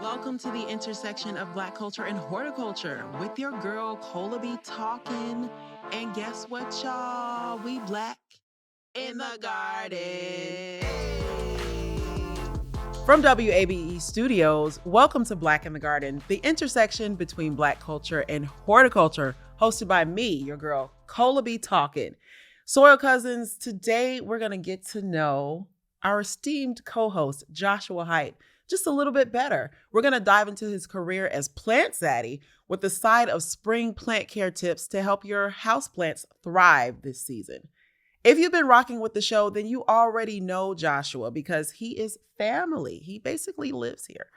Welcome to the intersection of Black culture and horticulture with your girl Colah be talking. And guess what, y'all? We Black in the garden. From WABE Studios, welcome to Black in the Garden, the intersection between Black culture and horticulture, hosted by me, your girl Colah be talking. Soil Cousins, today we're going to get to know our esteemed co-host, Joshua Height, just a little bit better. We're going to dive into his career as Plant Zaddy with the side of spring plant care tips to help your houseplants thrive this season. If you've been rocking with the show, then you already know Joshua because he is family. He basically lives here.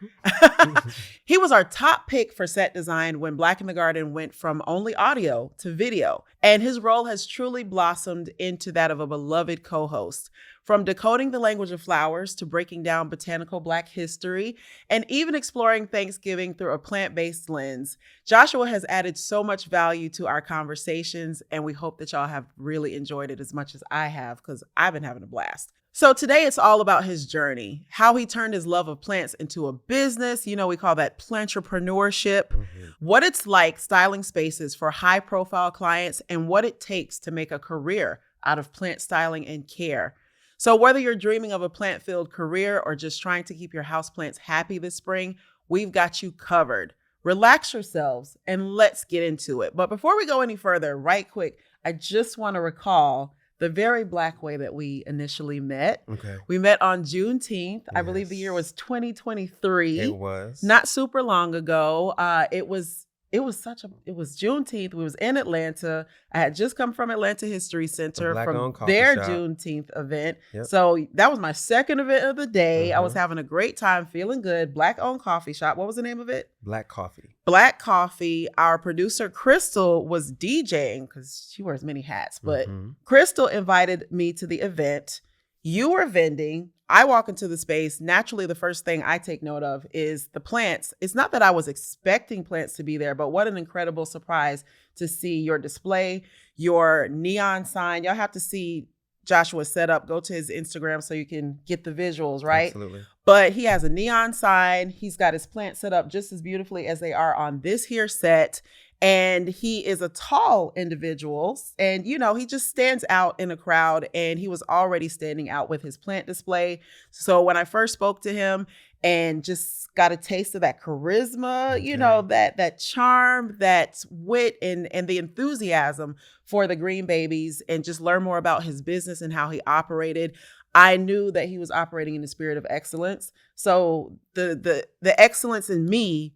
He was our top pick for set design when Black in the Garden went from only audio to video, and his role has truly blossomed into that of a beloved co-host. From decoding the language of flowers to breaking down botanical Black history and even exploring Thanksgiving through a plant-based lens, Joshua has added so much value to our conversations, and we hope that y'all have really enjoyed it as much as I have because I've been having a blast. So today it's all about his journey, how he turned his love of plants into a business. You know, we call that planterpreneurship, what it's like styling spaces for high-profile clients, and what it takes to make a career out of plant styling and care. So whether you're dreaming of a plant-filled career or just trying to keep your houseplants happy this spring, we've got you covered. Relax yourselves and let's get into it. But before we go any further, right quick, I just want to recall the very Black way that we initially met. Okay. We met on Juneteenth. I believe the year was 2023. It was. Not super long ago. It was Juneteenth. We was in Atlanta. I had just come from Atlanta History Center from their Juneteenth event. Yep. So that was my second event of the day. I was having a great time, feeling good. Black-owned coffee shop. What was the name of it? Black Coffee. Black Coffee. Our producer, Crystal, was DJing because she wears many hats. But Crystal invited me to the event. You were vending. I walk into the space. Naturally, the first thing I take note of is the plants. It's not that I was expecting plants to be there, but what an incredible surprise to see your display, your neon sign. Y'all have to see Joshua's setup. Go to his Instagram so you can get the visuals, right? Absolutely. But he has a neon sign. He's got his plant set up just as beautifully as they are on this here set. And he is a tall individual, and, you know, he just stands out in a crowd, and he was already standing out with his plant display. So when I first spoke to him and just got a taste of that charisma, you know, that charm, that wit, and the enthusiasm for the green babies, and just learn more about his business and how he operated, I knew that he was operating in the spirit of excellence. So the excellence in me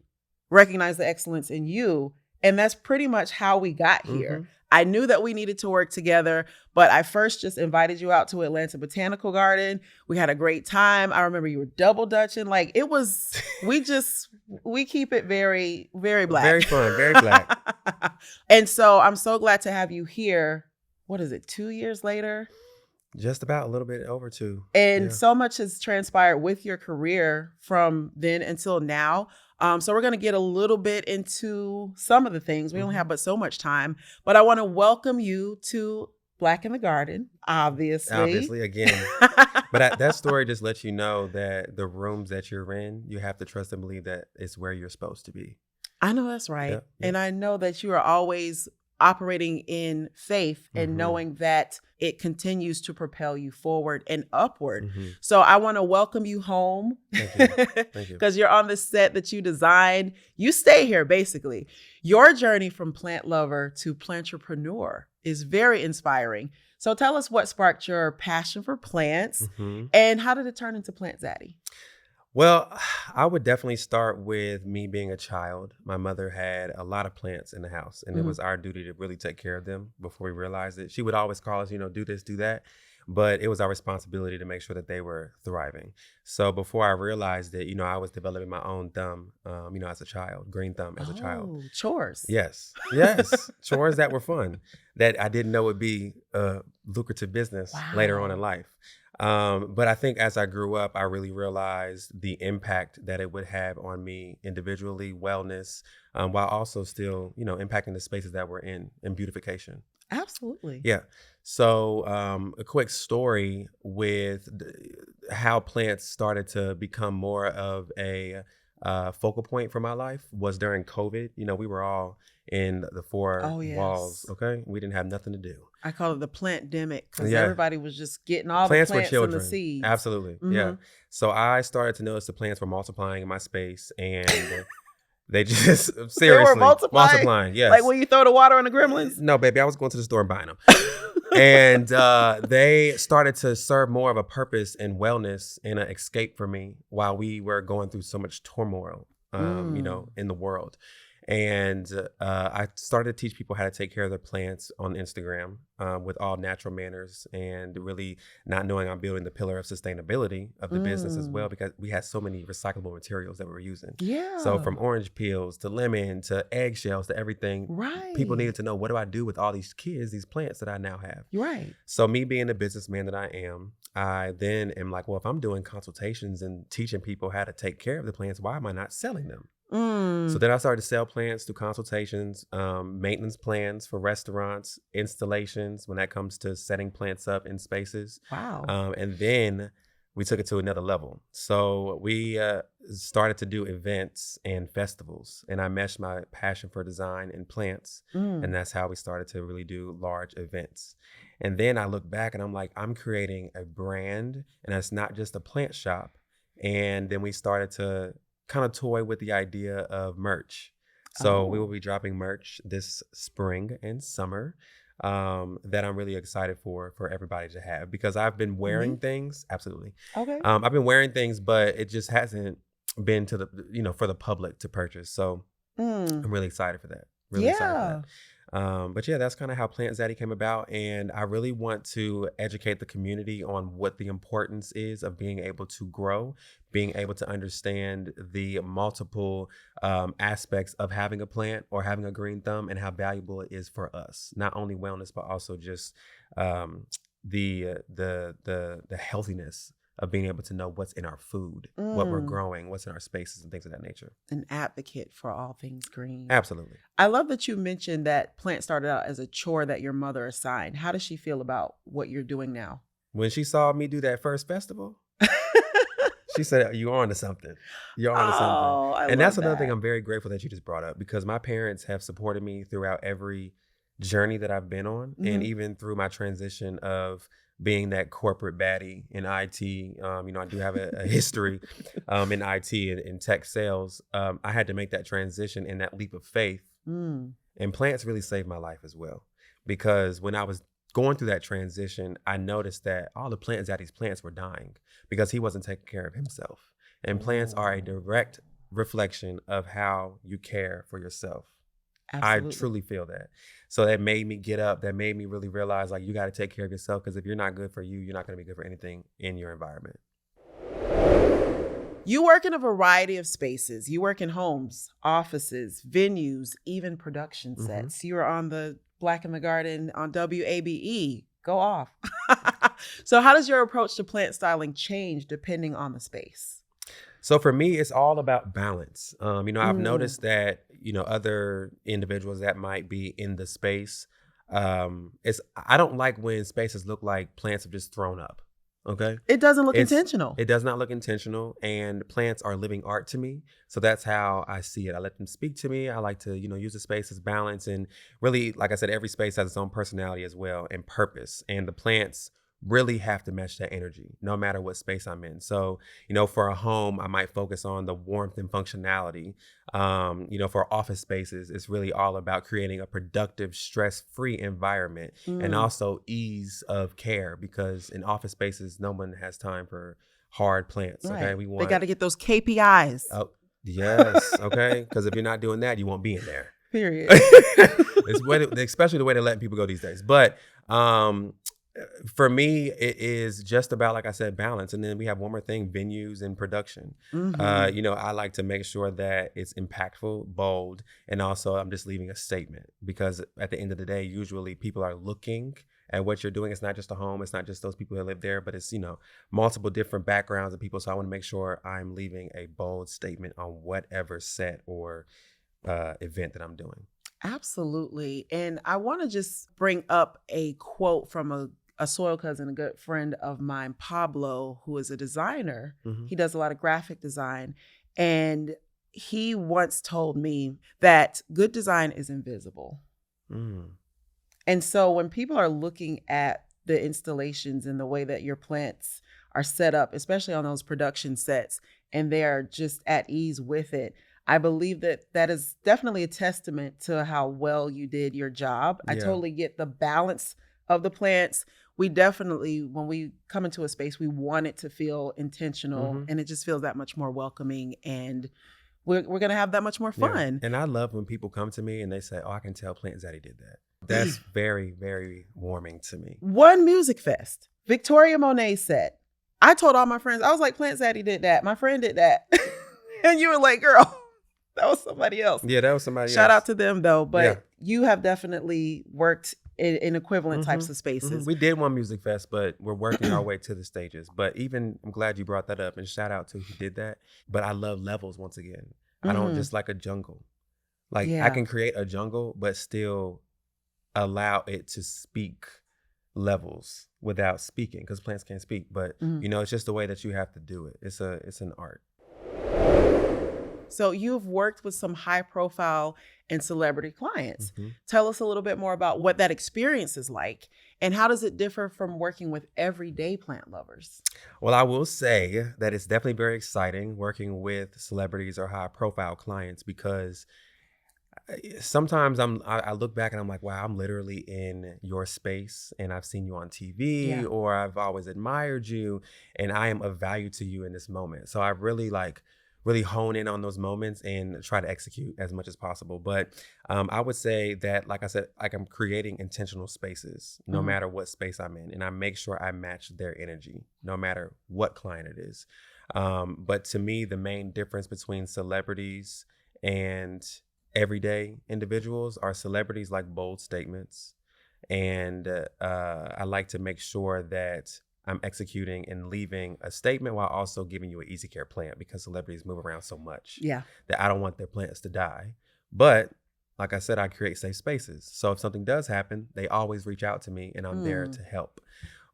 recognized the excellence in you. And that's pretty much how we got here. I knew that we needed to work together, but I first just invited you out to Atlanta Botanical Garden. We had a great time. I remember you were double dutching. Like, it was, we keep it very, very Black. Very fun, very Black. And so I'm so glad to have you here. What is it, 2 years later? Just about, a little bit over 2. And so much has transpired with your career from then until now. So we're going to get a little bit into some of the things. We only have but so much time. But I want to welcome you to Black in the Garden, obviously. Obviously, again. But that story just lets you know that the rooms that you're in, you have to trust and believe that it's where you're supposed to be. I know that's right. Yep. And I know that you are always operating in faith and knowing that it continues to propel you forward and upward. So I want to welcome you home. Thank you. Because you're on the set that you designed. You stay here, basically. Your journey from plant lover to planterpreneur is very inspiring. So tell us what sparked your passion for plants and how did it turn into Plant Zaddy? Well, I would definitely start with me being a child. My mother had a lot of plants in the house, and it was our duty to really take care of them before we realized it. She would always call us, do this, do that. But it was our responsibility to make sure that they were thriving. So before I realized it, I was developing my own thumb, as a child, green thumb as a child. Chores. Yes. Chores that were fun, that I didn't know would be a lucrative business later on in life. But I think as I grew up, I really realized the impact that it would have on me individually, wellness, while also still, impacting the spaces that we're in beautification. Absolutely. Yeah. So a quick story with how plants started to become more of a focal point for my life was during COVID. You know, we were all in the four walls. Okay, we didn't have nothing to do. I call it the plant-demic because everybody was just getting all plants the plants for children. and the seeds. Absolutely, yeah. So I started to notice the plants were multiplying in my space, and they just seriously they were multiplying. Yes, like when you throw the water on the gremlins. No, baby, I was going to the store and buying them. And they started to serve more of a purpose and wellness and an escape for me while we were going through so much turmoil, you know, in the world. And I started to teach people how to take care of their plants on Instagram with all natural manners, and really not knowing I'm building the pillar of sustainability of the business as well, because we had so many recyclable materials that we were using. Yeah. So from orange peels to lemon to eggshells to everything, right. People needed to know, what do I do with all these kids, these plants that I now have? Right. So me being the businessman that I am, I then am like, well, if I'm doing consultations and teaching people how to take care of the plants, why am I not selling them? So then I started to sell plants through consultations, maintenance plans for restaurants, installations when that comes to setting plants up in spaces. Wow. And then we took it to another level. So we started to do events and festivals, and I meshed my passion for design and plants. And that's how we started to really do large events. And then I look back and I'm like, I'm creating a brand, and it's not just a plant shop. And then we started to kind of toy with the idea of merch. So we will be dropping merch this spring and summer that I'm really excited for everybody to have, because I've been wearing things. Absolutely. Okay. I've been wearing things, but it just hasn't been to the, you know, for the public to purchase. So I'm really excited for that. Really excited for that. But yeah, that's kind of how Plant Zaddy came about. And I really want to educate the community on what the importance is of being able to grow, being able to understand the multiple aspects of having a plant or having a green thumb, and how valuable it is for us. Not only wellness, but also just the healthiness of being able to know what's in our food, what we're growing, what's in our spaces, and things of that nature. An advocate for all things green. Absolutely. I love that you mentioned that plant started out as a chore that your mother assigned. How does she feel about what you're doing now? When she saw me do that first festival, she said, "You're on to something. You're on to something." And that's another thing I'm very grateful that you just brought up, because my parents have supported me throughout every journey that I've been on, and even through my transition of being that corporate baddie in IT. You know, I do have a history in IT and in tech sales. I had to make that transition and that leap of faith. And plants really saved my life as well, because when I was going through that transition, I noticed that all the Plant Zaddy's plants were dying because he wasn't taking care of himself. And plants are a direct reflection of how you care for yourself. Absolutely. I truly feel that. So that made me get up. That made me really realize, like, you got to take care of yourself, because if you're not good for you, you're not going to be good for anything in your environment. You work in a variety of spaces. You work in homes, offices, venues, even production sets. You are on the Black in the Garden on WABE. Go off. So how does your approach to plant styling change depending on the space? So for me, it's all about balance. You know, I've noticed that, you know, other individuals that might be in the space, I don't like when spaces look like plants have just thrown up. Okay. It doesn't look intentional. It does not look intentional. And plants are living art to me. So that's how I see it. I let them speak to me. I like to, you know, use the space as balance. And really, like I said, every space has its own personality as well, and purpose. And the plants really have to match that energy no matter what space I'm in. So, you know, for a home, I might focus on the warmth and functionality. You know, for office spaces, it's really all about creating a productive, stress-free environment and also ease of care, because in office spaces, no one has time for hard plants. Right. Okay. They got to get those KPIs. Oh, yes. Okay. Because if you're not doing that, you won't be in there. Period. Especially the way they're letting people go these days. But, for me, it is just about, like I said, balance. And then we have one more thing: venues and production. You know, I like to make sure that it's impactful, bold, and also I'm just leaving a statement, because at the end of the day, usually people are looking at what you're doing. It's not just a home. It's not just those people that live there, but it's, you know, multiple different backgrounds of people. So I want to make sure I'm leaving a bold statement on whatever set or event that I'm doing. Absolutely. And I want to just bring up a quote from a soil cousin, a good friend of mine, Pablo, who is a designer. He does a lot of graphic design. And he once told me that good design is invisible. Mm. And so when people are looking at the installations and the way that your plants are set up, especially on those production sets, and they are just at ease with it, I believe that that is definitely a testament to how well you did your job. I Yeah. totally get the balance of the plants. We definitely, when we come into a space, we want it to feel intentional, and it just feels that much more welcoming, and we're going to have that much more fun. And I love when people come to me and they say, oh, I can tell Plant Zaddy did that. That's very, very warming to me. One music fest, Victoria Monet said, I told all my friends, I was like, Plant Zaddy did that. My friend did that. And you were like, girl, that was somebody else. Yeah, that was somebody else. Shout out to them, though. But you have definitely worked in equivalent types of spaces. We did one music fest, but we're working our way to the stages. But even, I'm glad you brought that up, and shout out to who did that. But I love levels once again. I don't just like a jungle. Like I can create a jungle, but still allow it to speak levels without speaking, because plants can't speak. But you know, it's just the way that you have to do it. It's an art. So you've worked with some high profile and celebrity clients. Tell us a little bit more about what that experience is like, and how does it differ from working with everyday plant lovers? Well, I will say that it's definitely very exciting working with celebrities or high profile clients, because sometimes I look back and I'm like, wow, I'm literally in your space and I've seen you on TV or I've always admired you and I am of value to you in this moment. So I really hone in on those moments and try to execute as much as possible. But I would say that, like I said, like I'm creating intentional spaces no matter what space I'm in. And I make sure I match their energy no matter what client it is. But to me, the main difference between celebrities and everyday individuals are celebrities like bold statements. And I like to make sure that I'm executing and leaving a statement while also giving you an easy care plant, because celebrities move around so much that I don't want their plants to die. But like I said, I create safe spaces. So if something does happen, they always reach out to me and I'm there to help.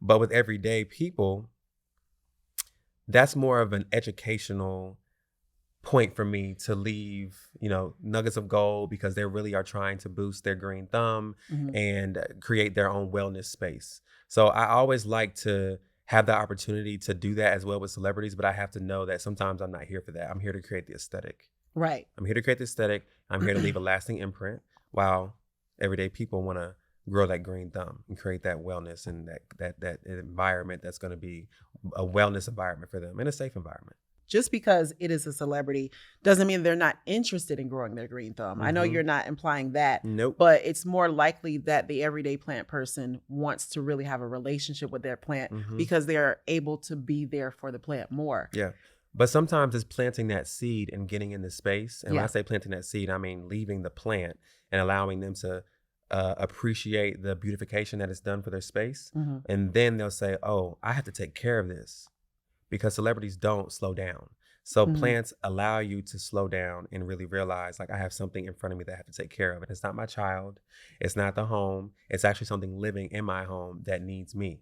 But with everyday people, that's more of an educational point for me to leave, you know, nuggets of gold, because they really are trying to boost their green thumb and create their own wellness space. So I always like to have the opportunity to do that as well with celebrities, but I have to know that sometimes I'm not here for that. I'm here to create the aesthetic. Right. I'm here to create the aesthetic. I'm here to leave a lasting imprint, while everyday people want to grow that green thumb and create that wellness and that environment that's going to be a wellness environment for them and a safe environment. Just because it is a celebrity doesn't mean they're not interested in growing their green thumb. I know you're not implying that, but it's more likely that the everyday plant person wants to really have a relationship with their plant because they're able to be there for the plant more. Yeah. But sometimes it's planting that seed and getting in the space. And when I say planting that seed, I mean leaving the plant and allowing them to appreciate the beautification that is done for their space. And then they'll say, oh, I have to take care of this. Because celebrities don't slow down. So plants allow you to slow down and really realize, like, I have something in front of me that I have to take care of. And it's not my child. It's not the home. It's actually something living in my home that needs me.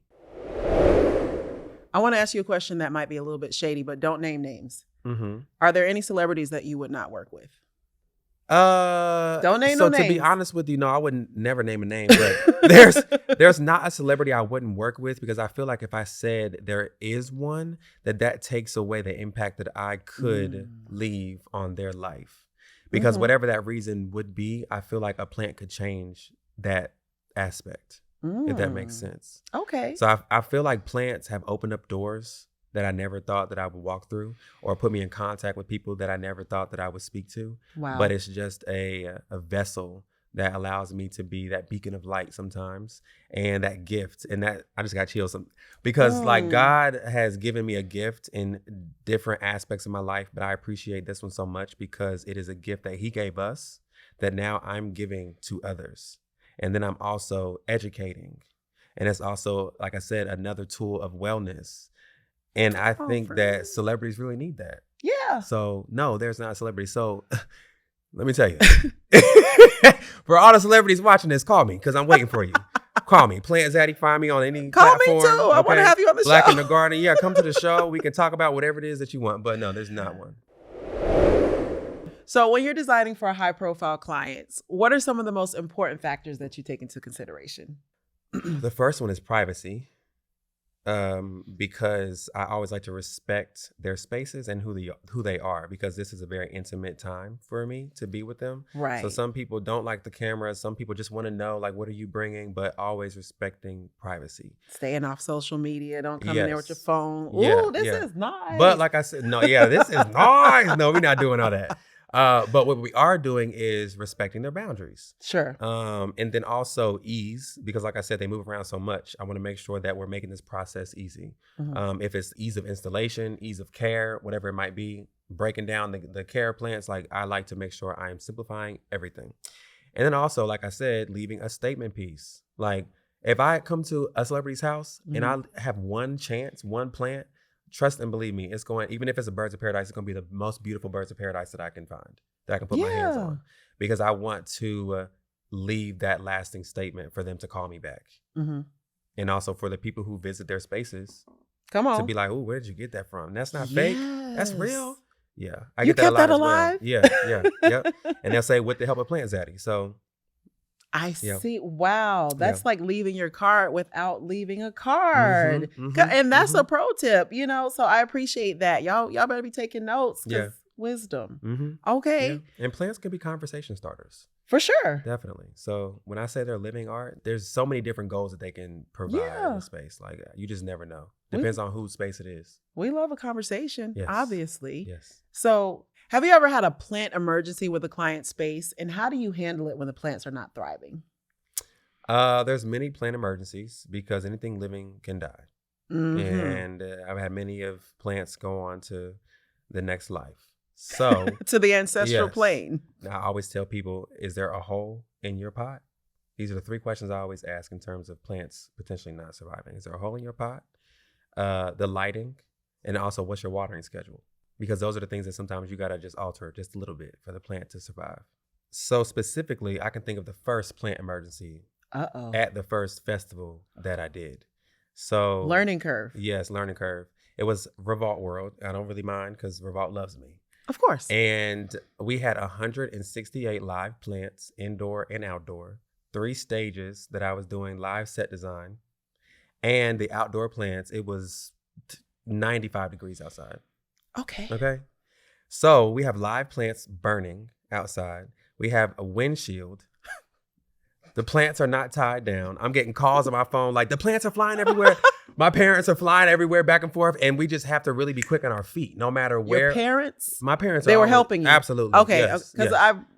I want to ask you a question that might be a little bit shady, but don't name names. Are there any celebrities that you would not work with? Don't name no names. So to be honest with you, no, I wouldn't never name a name, but there's not a celebrity I wouldn't work with, because I feel like if I said there is one, that takes away the impact that I could leave on their life. Because whatever that reason would be, I feel like a plant could change that aspect, if that makes sense. Okay. So I feel like plants have opened up doors that I never thought that I would walk through, or put me in contact with people that I never thought that I would speak to. Wow. But it's just a vessel that allows me to be that beacon of light sometimes, and that gift. And that I just got chills because like God has given me a gift in different aspects of my life, but I appreciate this one so much because it is a gift that he gave us that now I'm giving to others. And then I'm also educating. And it's also, like I said, another tool of wellness. And I think that celebrities really need that. Yeah. So no, there's not a celebrity. So let me tell you, for all the celebrities watching this, call me, because I'm waiting for you. Call me. Plant Zaddy, find me on any platform. Call me too. Okay? I want to have you on the Black show. in the Garden. Yeah, come to the show. We can talk about whatever it is that you want. But no, there's not one. So when you're designing for high profile clients, what are some of the most important factors that you take into consideration? The first one is privacy. Because I always like to respect their spaces and who they are, because this is a very intimate time for me to be with them. Right. So some people don't like the camera. Some people just want to know, like, what are you bringing? But always respecting privacy. Staying off social media. Don't come in there with your phone. Yeah, Ooh, this is nice. But like I said, no, yeah, this is nice. No, we're not doing all that. But what we are doing is respecting their boundaries. Sure. And then also ease, because like I said, they move around so much. I want to make sure that we're making this process easy. Mm-hmm. If it's ease of installation, ease of care, whatever it might be, breaking down the care plans, like I like to make sure I am simplifying everything. And then also, like I said, leaving a statement piece. Like if I come to a celebrity's house and I have one chance, one plant, trust and believe me, it's going, even if it's a birds of paradise, it's going to be the most beautiful birds of paradise that I can find, that I can put my hands on, because I want to leave that lasting statement for them to call me back. Mm-hmm. And also for the people who visit their spaces, to be like, oh, where did you get that from? That's not fake. That's real. Yeah. I get that a lot as well. Yeah. And they'll say, with the help of Plant Zaddy. So I see. Wow. That's like leaving your card without leaving a card. And that's a pro tip, so I appreciate that. Y'all better be taking notes. Wisdom. Okay. Yeah. And plants can be conversation starters. For sure. Definitely. So when I say they're living art, there's so many different goals that they can provide in the space. Like you just never know. Depends on whose space it is. We love a conversation, obviously. Yes. So have you ever had a plant emergency with a client space, and how do you handle it when the plants are not thriving? There's many plant emergencies because anything living can die. Mm-hmm. And I've had many of plants go on to the next life. So to the ancestral plane. I always tell people, is there a hole in your pot? These are the 3 questions I always ask in terms of plants potentially not surviving. Is there a hole in your pot? The lighting, and also what's your watering schedule? Because those are the things that sometimes you got to just alter just a little bit for the plant to survive. So specifically, I can think of the first plant emergency at the first festival that I did. So learning curve. Yes, learning curve. It was Revolt World. I don't really mind because Revolt loves me. Of course. And we had 168 live plants, indoor and outdoor, 3 stages that I was doing live set design. And the outdoor plants, it was 95 degrees outside. Okay. So we have live plants burning outside. We have a windshield. The plants are not tied down. I'm getting calls on my phone like, the plants are flying everywhere. My parents are flying everywhere back and forth. And we just have to really be quick on our feet, no matter where. Your parents? My parents They were helping you? Absolutely. Okay. Because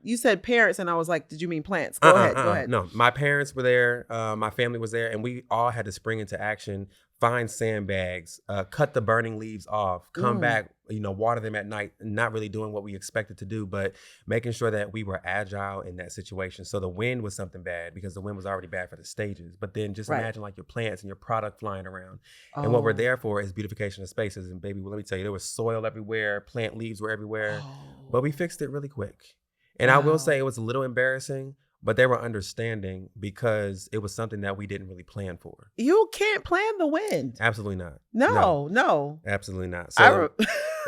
you said parents and I was like, did you mean plants? Go ahead. No, my parents were there. My family was there. And we all had to spring into action, find sandbags, cut the burning leaves off, come back, water them at night, not really doing what we expected to do, but making sure that we were agile in that situation. So the wind was something bad because the wind was already bad for the stages. But then just imagine like your plants and your product flying around. And what we're there for is beautification of spaces. And baby, well, let me tell you, there was soil everywhere, plant leaves were everywhere, but we fixed it really quick. And I will say it was a little embarrassing, but they were understanding because it was something that we didn't really plan for. You can't plan the wind. Absolutely not. No. Absolutely not. So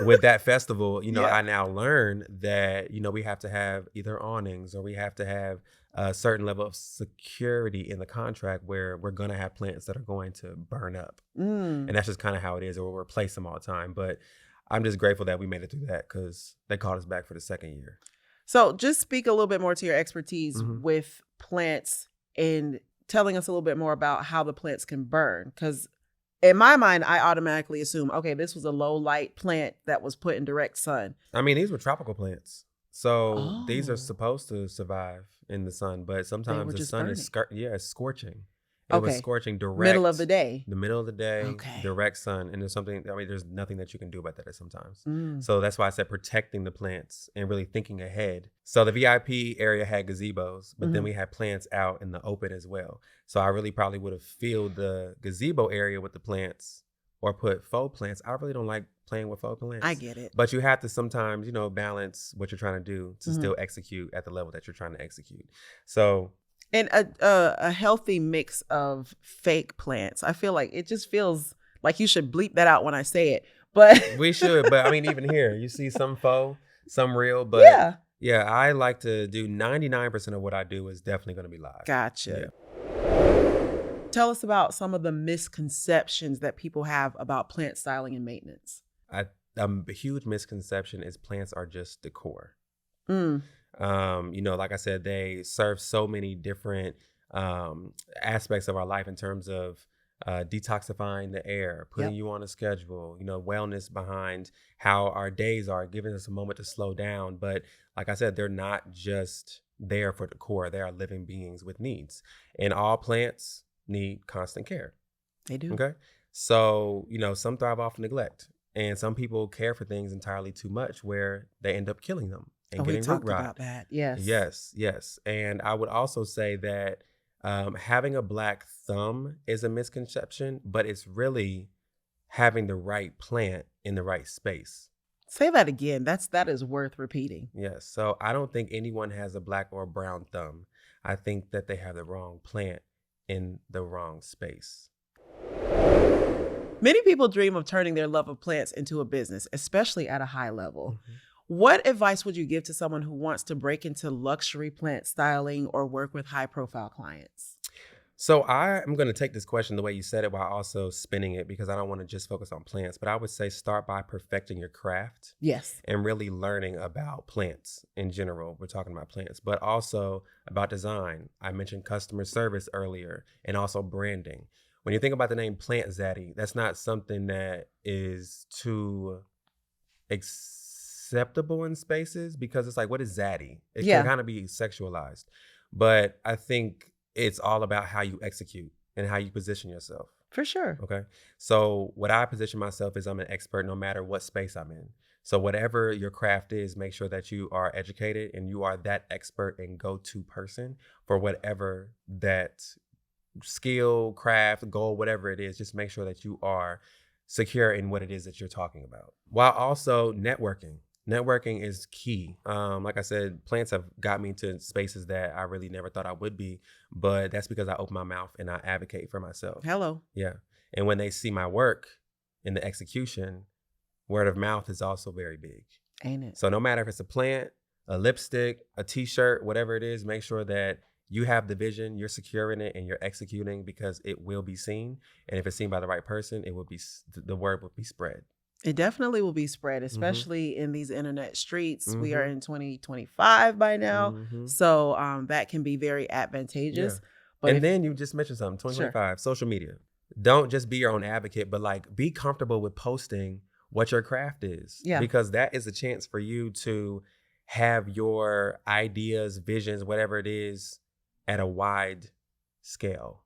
with that festival, I now learned that, we have to have either awnings or we have to have a certain level of security in the contract where we're going to have plants that are going to burn up. And that's just kind of how it is, or we'll replace them all the time. But I'm just grateful that we made it through that because they called us back for the second year. So just speak a little bit more to your expertise with plants and telling us a little bit more about how the plants can burn. Because in my mind, I automatically assume, okay, this was a low light plant that was put in direct sun. I mean, these were tropical plants. So these are supposed to survive in the sun, but sometimes the sun is scorching. It was scorching direct. Middle of the day. The middle of the day, direct sun. And there's nothing that you can do about that sometimes. So that's why I said protecting the plants and really thinking ahead. So the VIP area had gazebos, but then we had plants out in the open as well. So I really probably would have filled the gazebo area with the plants or put faux plants. I really don't like playing with faux plants. I get it. But you have to sometimes, balance what you're trying to do to still execute at the level that you're trying to execute. So... And a healthy mix of fake plants. I feel like it just feels like you should bleep that out when I say it. But we should. But I mean, even here, you see some faux, some real. But Yeah, I like to do 99% of what I do is definitely going to be live. Gotcha. Yeah. Tell us about some of the misconceptions that people have about plant styling and maintenance. A huge misconception is plants are just decor. Mm. Like I said, they serve so many different aspects of our life in terms of detoxifying the air, putting you on a schedule, wellness behind how our days are, giving us a moment to slow down. But like I said, they're not just there for decor. They are living beings with needs. And all plants need constant care. They do. Okay. So, some thrive off neglect. And some people care for things entirely too much where they end up killing them and getting we root talked rot. about that. Yes. Yes. And I would also say that having a black thumb is a misconception, but it's really having the right plant in the right space. Say that again. That is worth repeating. Yes. So I don't think anyone has a black or brown thumb. I think that they have the wrong plant in the wrong space. Many people dream of turning their love of plants into a business, especially at a high level. Mm-hmm. What advice would you give to someone who wants to break into luxury plant styling or work with high-profile clients? So I am going to take this question the way you said it while also spinning it because I don't want to just focus on plants, but I would say start by perfecting your craft. Yes. And really learning about plants in general. We're talking about plants, but also about design. I mentioned customer service earlier and also branding. When you think about the name Plant Zaddy, that's not something that is too acceptable in spaces because it's like, what is Zaddy? It can kind of be sexualized. But I think it's all about how you execute and how you position yourself. For sure. Okay. So what I position myself is I'm an expert no matter what space I'm in. So whatever your craft is, make sure that you are educated and you are that expert and go-to person for whatever that skill, craft, goal, whatever it is. Just make sure that you are secure in what it is that you're talking about. While also networking. Networking is key. Like I said, plants have got me to spaces that I really never thought I would be, but that's because I open my mouth and I advocate for myself. Hello. Yeah. And when they see my work in the execution, word of mouth is also very big. Ain't it? So no matter if it's a plant, a lipstick, a t-shirt, whatever it is, make sure that you have the vision, you're securing it, and you're executing because it will be seen. And if it's seen by the right person, the word will be spread. It definitely will be spread, especially in these internet streets. We are in 2025 by now. So that can be very advantageous. Yeah. But then you just mentioned something, 2025, social media. Don't just be your own advocate, but be comfortable with posting what your craft is. Yeah. Because that is a chance for you to have your ideas, visions, whatever it is, at a wide scale.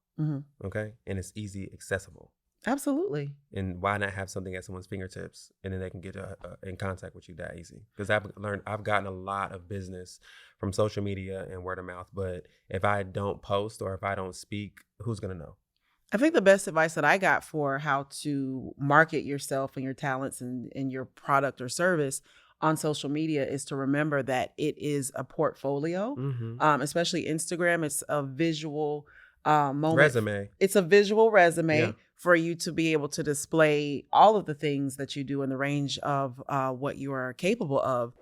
Okay? And it's easy accessible. Absolutely. And why not have something at someone's fingertips and then they can get in contact with you that easy? Because I've gotten a lot of business from social media and word of mouth, but if I don't post or if I don't speak, who's going to know? I think the best advice that I got for how to market yourself and your talents and your product or service on social media is to remember that it is a portfolio, especially Instagram. It's a visual moment. Resume. It's a visual resume for you to be able to display all of the things that you do in the range of what you are capable of.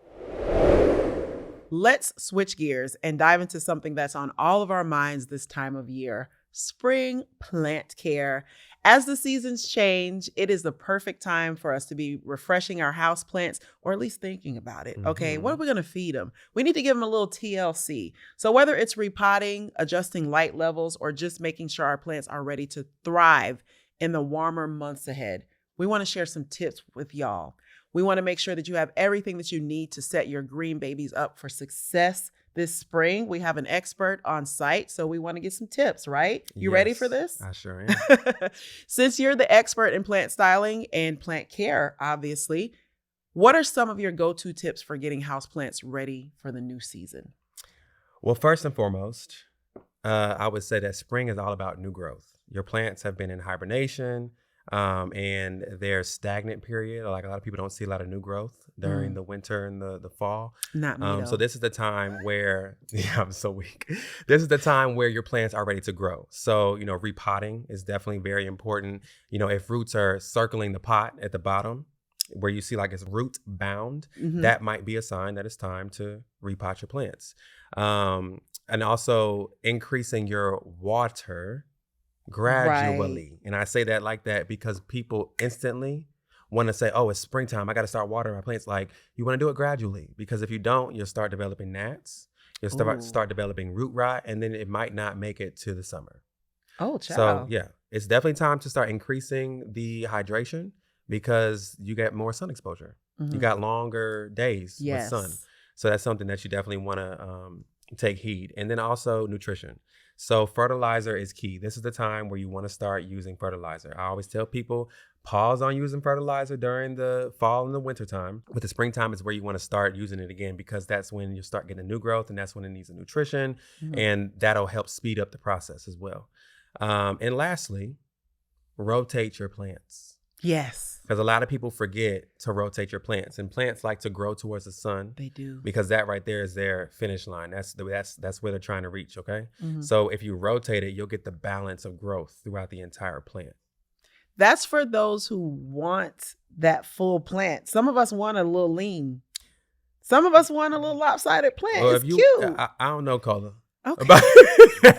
Let's switch gears and dive into something that's on all of our minds this time of year: spring plant care. As the seasons change, it is the perfect time for us to be refreshing our houseplants, or at least thinking about it. Okay, what are we going to feed them? We need to give them a little TLC. So whether it's repotting, adjusting light levels, or just making sure our plants are ready to thrive in the warmer months ahead, we want to share some tips with y'all. We want to make sure that you have everything that you need to set your green babies up for success this spring. We have an expert on site, so we want to get some tips, right? You ready for this? I sure am. Since you're the expert in plant styling and plant care, obviously, what are some of your go-to tips for getting houseplants ready for the new season? Well, first and foremost, I would say that spring is all about new growth. Your plants have been in hibernation and their stagnant period. Like a lot of people don't see a lot of new growth during the winter and the fall. Not me, though. So this is the time where, I'm so weak. This is the time where your plants are ready to grow. So, repotting is definitely very important. If roots are circling the pot at the bottom, where you see like it's root bound, Mhm. that might be a sign that it's time to repot your plants. And also increasing your water gradually. Right. And I say that like that because people instantly want to say, oh, it's springtime, I got to start watering my plants. Like, you want to do it gradually, because if you don't, you'll start developing gnats, you'll Ooh. start developing root rot, and then it might not make it to the summer. Oh, So child. yeah, it's definitely time to start increasing the hydration because you get more sun exposure. You Mhm. got longer days with sun. Yes. So that's something that you definitely want to take heed. And then also nutrition. So fertilizer is key. This is the time where you want to start using fertilizer. I always tell people, pause on using fertilizer during the fall and the winter time. But the springtime is where you want to start using it again, because that's when you start getting a new growth, and that's when it needs the nutrition. Mhm. And that'll help speed up the process as well. And lastly, rotate your plants. Yes. Because a lot of people forget to rotate your plants, and plants like to grow towards the sun. They do. Because that right there is their finish line. That's where they're trying to reach. Okay. Mhm. So if you rotate it, you'll get the balance of growth throughout the entire plant. That's for those who want that full plant. Some of us want a little lean. Some of us want a little lopsided plant. Well, it's cute. I don't know, Colah. Okay. About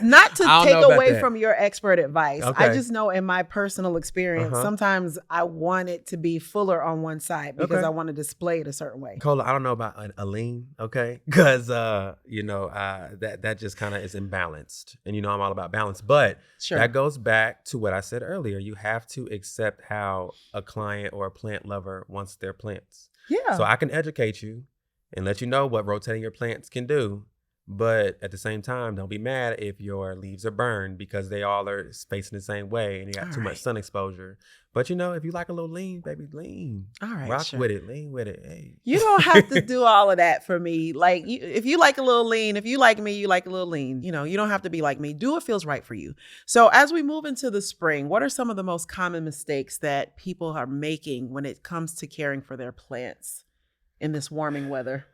Not to I don't take know about away that. from your expert advice. I Okay. just know in my personal experience, Uh-huh. sometimes I want it to be fuller on one side because Okay. I want to display it a certain way. Colah, I don't know about a lean, okay? Because that just kind of is imbalanced, and I'm all about balance. But Sure. that goes back to what I said earlier. You have to accept how a client or a plant lover wants their plants. Yeah. So I can educate you and let you know what rotating your plants can do. But at the same time, don't be mad if your leaves are burned because they all are facing the same way and you got All too much right. sun exposure. But if you like a little lean, baby, lean. All right. Rock Sure. with it, lean with it. Hey. You don't have to do all of that for me. Like, if you like a little lean, if you like me, you like a little lean. You don't have to be like me. Do what feels right for you. So as we move into the spring, what are some of the most common mistakes that people are making when it comes to caring for their plants in this warming weather?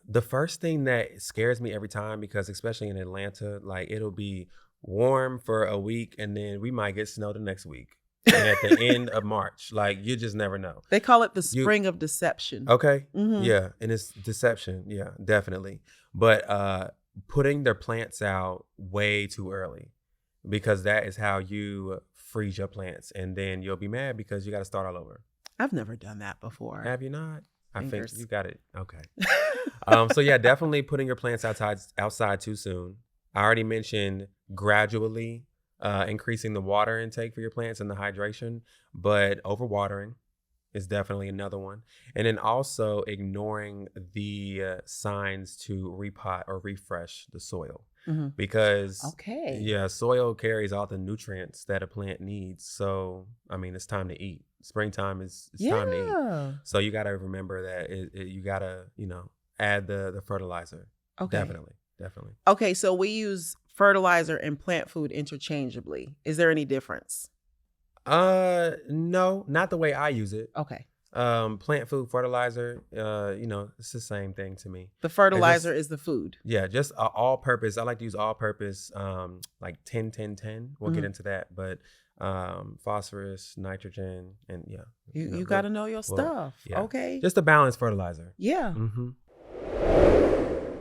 The first thing that scares me every time, because especially in Atlanta, like, it'll be warm for a week and then we might get snow the next week. And at the end of March, like, you just never know. They call it the spring of deception. Okay. Mhm. Yeah. And it's deception. Yeah, definitely. But putting their plants out way too early, because that is how you freeze your plants. And then you'll be mad because you got to start all over. I've never done that before. Have you not? I Fingers. think you got it. Okay. So yeah, definitely putting your plants outside too soon. I already mentioned gradually increasing the water intake for your plants and the hydration, but overwatering is definitely another one. And then also ignoring the signs to repot or refresh the soil. Mhm. Because Okay. yeah, soil carries all the nutrients that a plant needs. So it's time to eat. Springtime is time to eat. Yeah. So you got to remember that you got to, add the fertilizer. Okay. Definitely. Okay, so we use fertilizer and plant food interchangeably. Is there any difference? No, not the way I use it. Okay. Plant food, fertilizer, it's the same thing to me. The fertilizer is the food. Yeah, just all purpose. I like to use all purpose, like 10-10-10. We'll get Mhm. into that, but phosphorus, nitrogen, and yeah. You got to know your stuff. yeah. Okay. Just a balanced fertilizer. Yeah. Mm-hmm.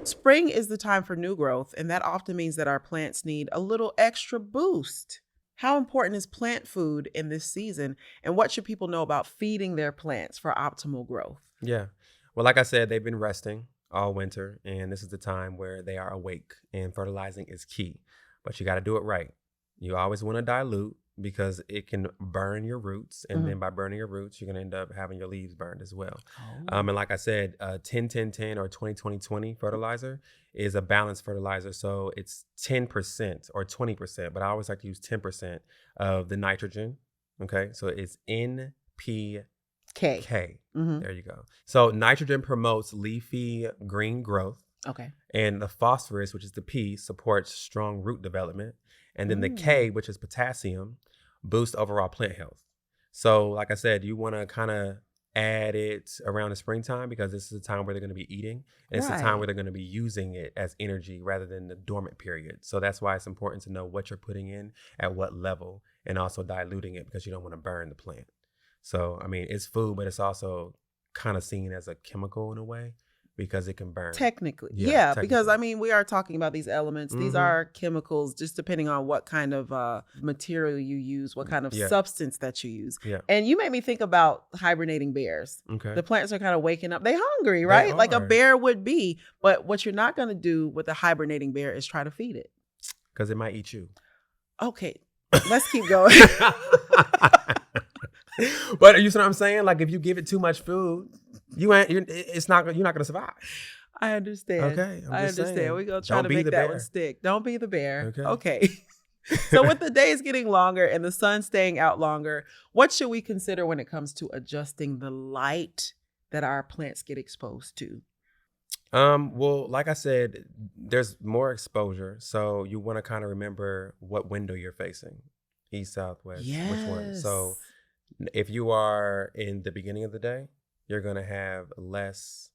Spring is the time for new growth, and that often means that our plants need a little extra boost. How important is plant food in this season, and what should people know about feeding their plants for optimal growth? Yeah. Well, like I said, they've been resting all winter, and this is the time where they are awake, and fertilizing is key. But you got to do it right. You always want to dilute because it can burn your roots, and then by burning your roots, you're going to end up having your leaves burned as well. And like I said, 10-10-10 or 20-20-20 fertilizer is a balanced fertilizer. So it's 10% or 20%, but I always like to use 10% of the nitrogen. Okay. So it's NPK. There you go. So nitrogen promotes leafy green growth. Okay. And the phosphorus, which is the P, supports strong root development. And then the K, which is potassium, boosts overall plant health. So like I said, you want to kind of add it around the springtime because this is the time where they're going to be eating. And it's the time where they're going to be using it as energy rather than the dormant period. So that's why it's important to know what you're putting in at what level and also diluting it because you don't want to burn the plant. So, I mean, it's food, but it's also kind of seen as a chemical in a way because it can burn. Technically. Yeah, Yeah, because technically. we are talking about these elements. These are chemicals, just depending on what kind of material you use, what kind of substance that you use. Yeah. And you made me think about hibernating bears. Okay. The plants are kind of waking up. They're hungry, right? They Like a are. bear would be. But what you're not going to do with a hibernating bear is try to feed it. Because it might eat you. Okay. Let's keep going. But you see what I'm saying? Like if you give it too much food, you're not gonna survive. I understand. Okay, I understand. saying. We're gonna try to make that one stick. Don't be the bear. Okay. So with the days getting longer and the sun staying out longer, what should we consider when it comes to adjusting the light that our plants get exposed to? Well, like I said, there's more exposure, so you want to kind of remember what window you're facing, east, south, west, which one. So if you are in the beginning of the day, you're going to have less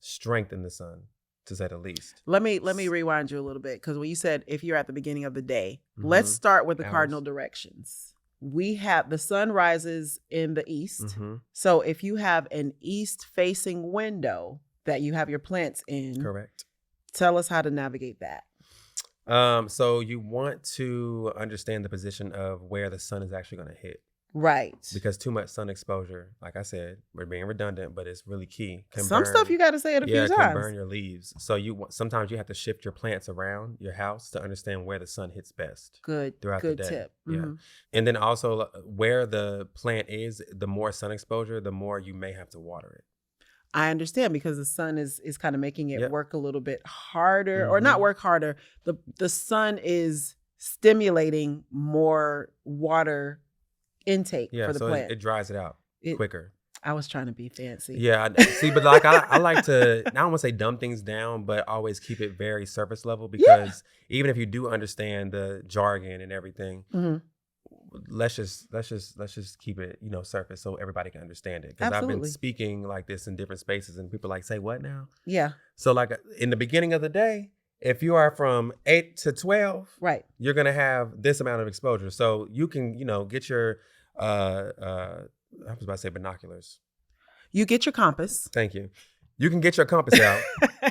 strength in the sun, to say the least. Let me rewind you a little bit, because when you said if you're at the beginning of the day, let's start with the cardinal directions. We have the sun rises in the east. So if you have an east facing window that you have your plants in, correct. Tell us how to navigate that. So you want to understand the position of where the sun is actually going to hit. Right. Because too much sun exposure, like I said, we're being redundant, but it's really key. Some stuff you got to say it a few times. Yeah, can burn your leaves. So sometimes you have to shift your plants around your house to understand where the sun hits best. Good. Throughout good the day. Tip. Yeah. And then also where the plant is, the more sun exposure, the more you may have to water it. I understand, because the sun is kind of making it work a little bit harder, or not work harder. The sun is stimulating more water intake for the plant. It dries it out quicker. I was trying to be fancy. Yeah, see, but like I like to, I don't want to say dumb things down, but always keep it very surface level, because even if you do understand the jargon and everything, let's just keep it, surface so everybody can understand it. Because I've been speaking like this in different spaces and people like, say what now? Yeah. So like in the beginning of the day, if you are from 8 to 12, right, you're gonna have this amount of exposure. So you can, get your I was about to say binoculars. You get your compass. Thank you. You can get your compass out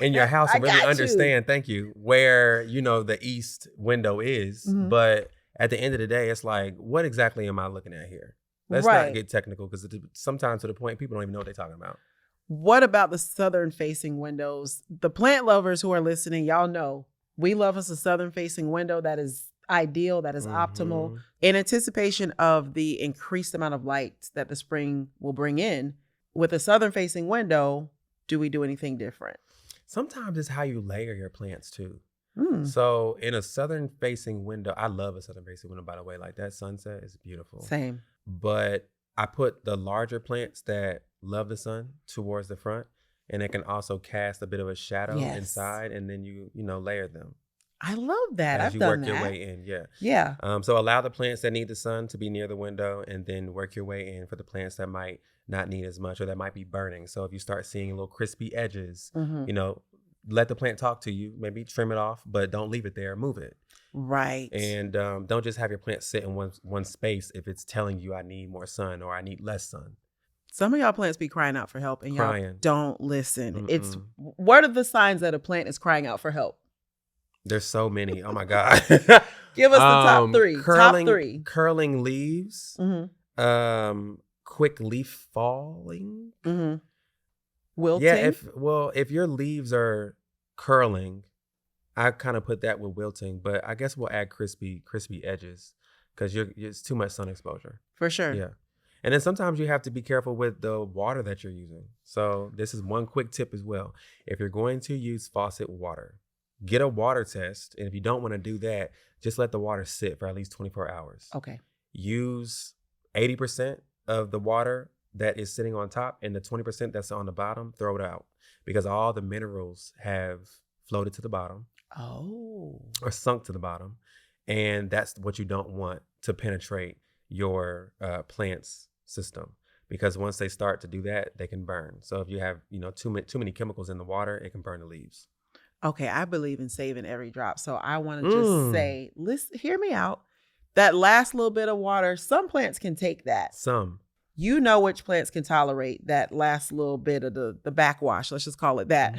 in your house and really understand, thank you, where, the east window is. But at the end of the day, it's like, what exactly am I looking at here? Let's not get technical, because sometimes to the point people don't even know what they're talking about. What about the southern facing windows? The plant lovers who are listening, y'all know we love us a southern facing window that is ideal, that is optimal, in anticipation of the increased amount of light that the spring will bring in. With a southern facing window, do we do anything different? Sometimes it's how you layer your plants too. So in a southern facing window, I love a southern facing window, by the way. Like that sunset is beautiful. Same. But I put the larger plants that love the sun towards the front, and it can also cast a bit of a shadow inside, and then you layer them. I love that. As you work your way in, yeah. So allow the plants that need the sun to be near the window, and then work your way in for the plants that might not need as much or that might be burning. So if you start seeing little crispy edges, let the plant talk to you. Maybe trim it off, but don't leave it there. Move it. Right. And don't just have your plant sit in one space if it's telling you I need more sun or I need less sun. Some of y'all plants be crying out for help, and y'all don't listen. What are the signs that a plant is crying out for help? There's so many. Oh my God. Give us the top three. Curling leaves. Quick leaf falling. Wilting. Yeah. If your leaves are curling, I kind of put that with wilting, but I guess we'll add crispy edges, because it's too much sun exposure. For sure. Yeah. And then sometimes you have to be careful with the water that you're using. So this is one quick tip as well. If you're going to use faucet water, get a water test. And if you don't want to do that, just let the water sit for at least 24 hours. Okay. Use 80% of the water that is sitting on top, and the 20% that's on the bottom, throw it out, because all the minerals have floated to the bottom. Oh. Or sunk to the bottom. And that's what you don't want to penetrate your plant's system, because once they start to do that, they can burn. So if you have, too many chemicals in the water, it can burn the leaves. Okay, I believe in saving every drop. So I want to just say, listen, hear me out. That last little bit of water, some plants can take that. Some. you know which plants can tolerate that last little bit of the backwash. Let's just call it that.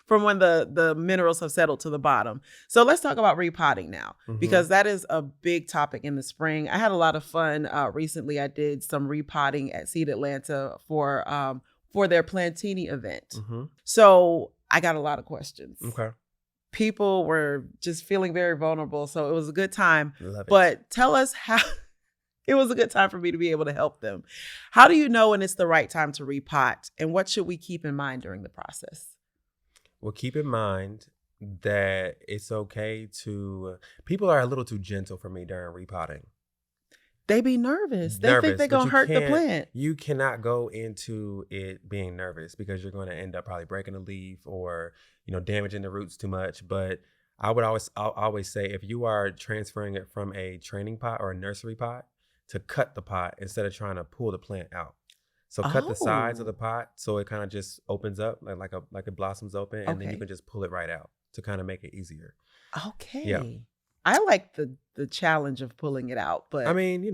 From when the minerals have settled to the bottom. So let's talk about repotting now, because that is a big topic in the spring. I had a lot of fun recently. I did some repotting at Seed Atlanta for their Plantini event. So I got a lot of questions. Okay. People were just feeling very vulnerable. So it was a good time. Love it. But tell us how it was a good time for me to be able to help them. How do you know when it's the right time to repot? And what should we keep in mind during the process? Well, keep in mind that it's okay to, people are a little too gentle for me during repotting. They be nervous. They think they're going to hurt the plant. You cannot go into it being nervous, because you're going to end up probably breaking a leaf or, damaging the roots too much. But I'll always say, if you are transferring it from a training pot or a nursery pot, to cut the pot instead of trying to pull the plant out. So cut the sides of the pot so it kind of just opens up like it blossoms open, and then you can just pull it right out to kind of make it easier. Okay. Yeah. I like the challenge of pulling it out, but I mean, you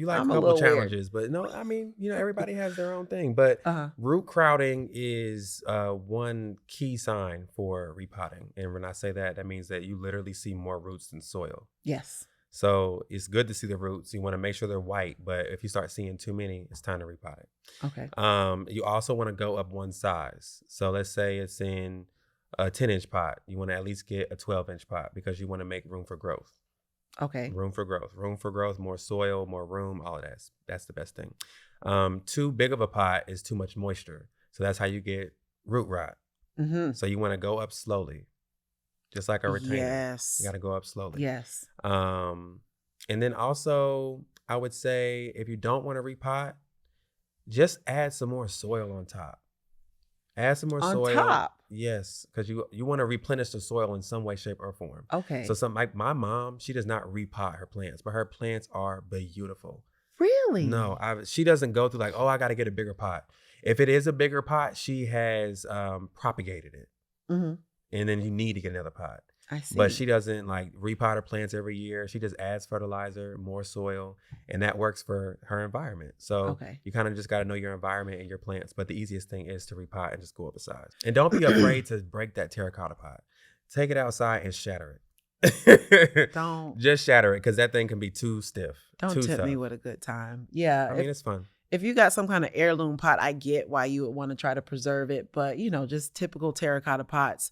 like a couple challenges, but no, I mean, everybody has their own thing. But root crowding is one key sign for repotting. And when I say that, that means that you literally see more roots than soil. Yes. So it's good to see the roots. You want to make sure they're white, but if you start seeing too many, it's time to repot it. Okay. You also want to go up one size. So let's say it's in a 10-inch pot. You want to at least get a 12-inch pot, because you want to make room for growth. Okay. Room for growth, more soil, more room, all of that. That's the best thing. Too big of a pot is too much moisture. So that's how you get root rot. So you want to go up slowly. Just like a retainer. Yes. You got to go up slowly. Yes. And then also, I would say, if you don't want to repot, just add some more soil on top. Add some more soil. On top? Yes, because you want to replenish the soil in some way, shape, or form. Okay. So something like my mom, she does not repot her plants, but her plants are beautiful. Really? No, she doesn't go through like, oh, I got to get a bigger pot. If it is a bigger pot, she has propagated it. And then you need to get another pot. I see. But she doesn't like repot her plants every year. She just adds fertilizer, more soil, and that works for her environment. So you kind of just got to know your environment and your plants. But the easiest thing is to repot and just go up a size. And don't be afraid to break that terracotta pot. Take it outside and shatter it. Don't. Just shatter it, because that thing can be too stiff. Don't tempt me with a good time. Yeah. I mean, it's fun. If you got some kind of heirloom pot, I get why you would want to try to preserve it. But, just typical terracotta pots.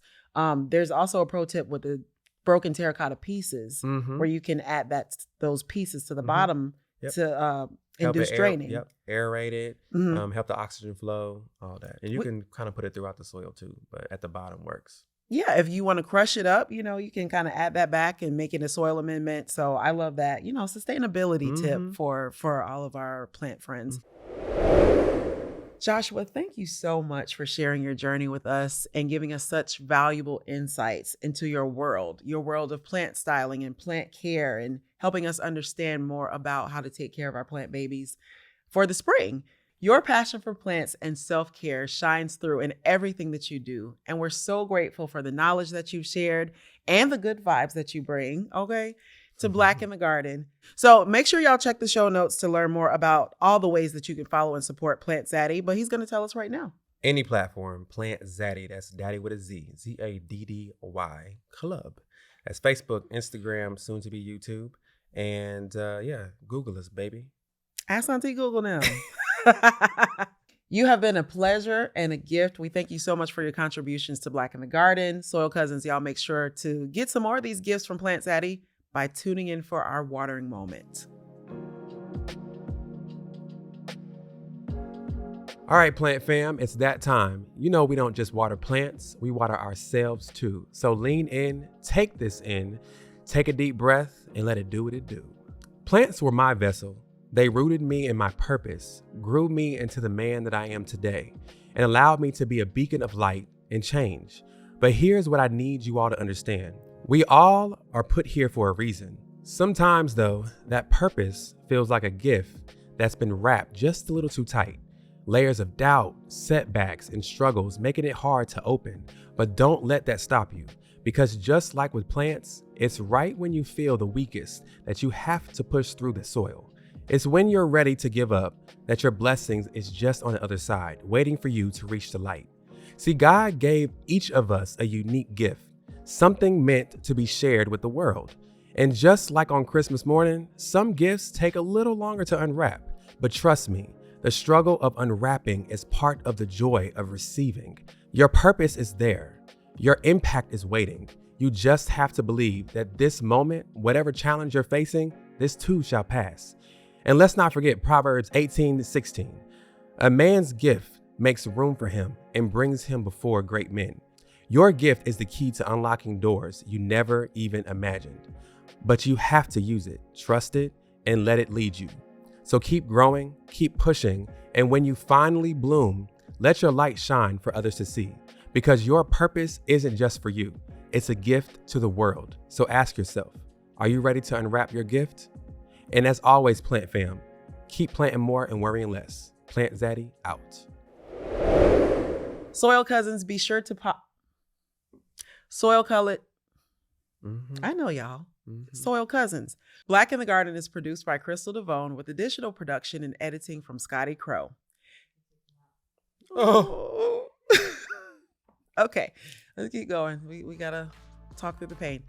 There's also a pro tip with the broken terracotta pieces where you can add those pieces to the bottom to induce draining. Aerate it, help the oxygen flow, all that. And you can kind of put it throughout the soil too, but at the bottom works. Yeah, if you want to crush it up, you can kind of add that back and make it a soil amendment. So I love that, sustainability tip for all of our plant friends. Joshua, thank you so much for sharing your journey with us and giving us such valuable insights into your world of plant styling and plant care, and helping us understand more about how to take care of our plant babies for the spring. Your passion for plants and self-care shines through in everything that you do. And we're so grateful for the knowledge that you've shared and the good vibes that you bring, to Black in the Garden. So make sure y'all check the show notes to learn more about all the ways that you can follow and support Plant Zaddy, but he's going to tell us right now. Any platform, Plant Zaddy, that's Daddy with a Z, Zaddy Club. That's Facebook, Instagram, soon to be YouTube. And Google us, baby. Ask Auntie Google now. You have been a pleasure and a gift. We thank you so much for your contributions to Black in the Garden. Soil Cousins, y'all make sure to get some more of these gifts from Plant Zaddy by tuning in for our watering moment. All right, plant fam, it's that time. We don't just water plants, we water ourselves too. So lean in, take this in, take a deep breath, and let it do what it do. Plants were my vessel. They rooted me in my purpose, grew me into the man that I am today, and allowed me to be a beacon of light and change. But here's what I need you all to understand. We all are put here for a reason. Sometimes, though, that purpose feels like a gift that's been wrapped just a little too tight. Layers of doubt, setbacks, and struggles making it hard to open. But don't let that stop you, because just like with plants, it's right when you feel the weakest that you have to push through the soil. It's when you're ready to give up that your blessings is just on the other side, waiting for you to reach the light. See, God gave each of us a unique gift, something meant to be shared with the world. And just like on Christmas morning, some gifts take a little longer to unwrap. But trust me, the struggle of unwrapping is part of the joy of receiving. Your purpose is there. Your impact is waiting. You just have to believe that this moment, whatever challenge you're facing, this too shall pass. And let's not forget Proverbs 18:16. A man's gift makes room for him and brings him before great men. Your gift is the key to unlocking doors you never even imagined. But you have to use it, trust it, and let it lead you. So keep growing, keep pushing, and when you finally bloom, let your light shine for others to see. Because your purpose isn't just for you, it's a gift to the world. So ask yourself, are you ready to unwrap your gift? And as always, Plant Fam, keep planting more and worrying less. Plant Zaddy out. Soil cousins, be sure to pop. Soil color. I know y'all. Soil Cousins. Black in the Garden is produced by DeVone with additional production and editing from Scotty, Crowe. Oh. Okay, let's keep going. We gotta talk through the pain.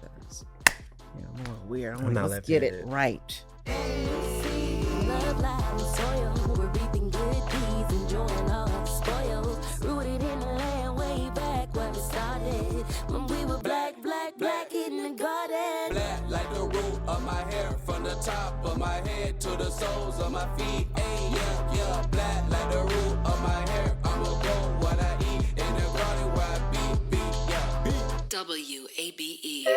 That's, I'm a little weird. I want to get it right. Love life, soil. We're reaping good deeds, enjoying all the spoils. Rooted in the land way back where we started. When we were black in the garden. Black like the root of my hair, from the top of my head to the soles of my feet. Hey, yeah, black like the root of my hair. I'ma go what I eat in the garden where I be, yeah. WABE.